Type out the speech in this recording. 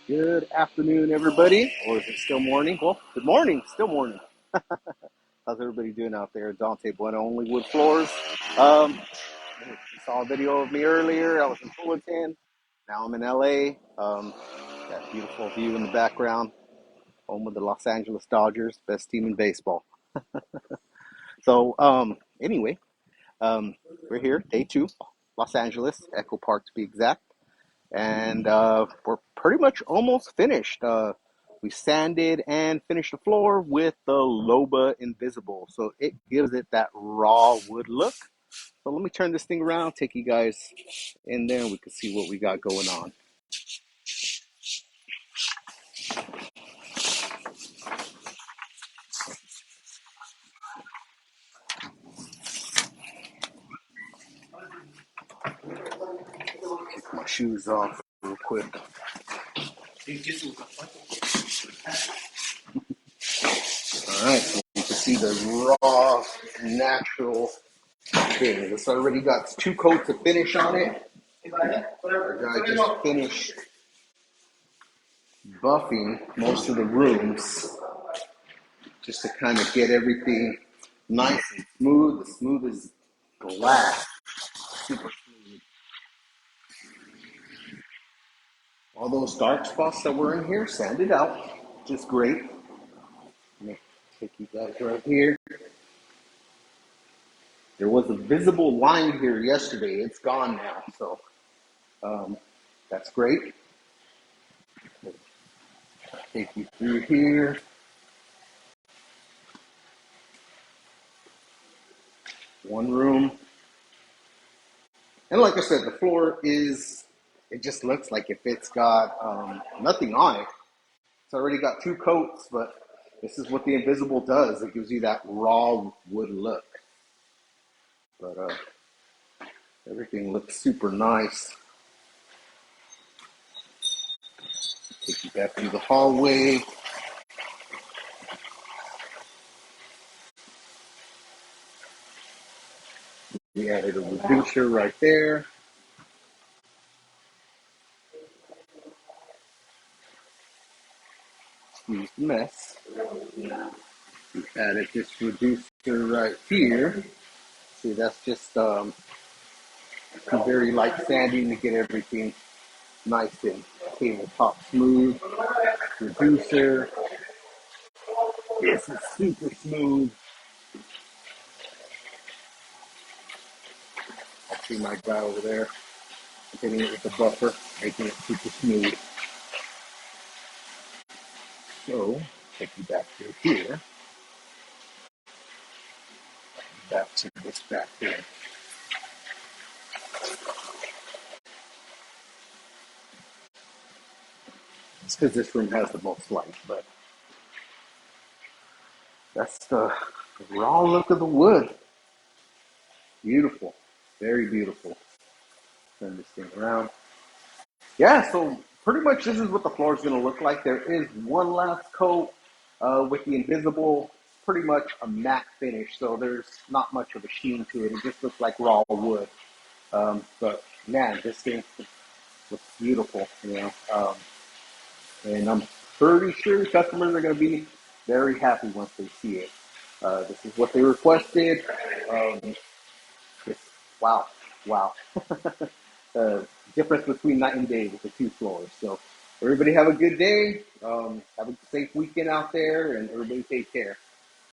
Good afternoon, everybody. Or is it still morning? Well, good morning. Still morning. How's everybody doing out there? Dante Bona, OnlyWoodFloors. You saw a video of me earlier. I was in Fullerton. Now I'm in LA. That beautiful view in the background. Home of the Los Angeles Dodgers, best team in baseball. So, anyway, we're here, day 2, Los Angeles, Echo Park to be exact. And we're pretty much almost finished. We sanded and finished the floor with the loba invisible, so it gives it that raw wood look. So let me turn this thing around, take you guys in there, and we can see what we got going on. Kick my shoes off real quick. All right, so you can see the raw, natural thing. This already got 2 coats of finish on it. Our guy just finished buffing most of the rooms just to kind of get everything nice and smooth, as smooth as glass, super smooth. All those dark spots that were in here, sanded out, just great. Let me take you guys right here. There was a visible line here yesterday. It's gone now, so that's great. Take you through here. One room. And like I said, the floor is, it just looks like if it's got nothing on it. It's already got 2 coats, but this is what the invisible does. It gives you that raw wood look. But everything looks super nice. Take you back through the hallway. We added a reducer right there. Excuse the mess. We added this reducer right here. See, that's just very light sanding to get everything nice and tabletop smooth. Reducer. This is super smooth. I see my guy over there hitting it with the buffer, making it super smooth. So, take you back to here. Back to this back here. It's because this room has the most light, but that's the raw look of the wood. Beautiful. Very beautiful. Turn this thing around. Yeah, so pretty much this is what the floor is going to look like. There is one last coat with the invisible, pretty much a matte finish, so there's not much of a sheen to it. It just looks like raw wood. But man, this thing looks beautiful, you know. And I'm pretty sure customers are going to be very happy once they see it. This is what they requested. Just, wow, wow. Difference between night and day with the 2 floors. So everybody have a good day. Have a safe weekend out there, and everybody take care.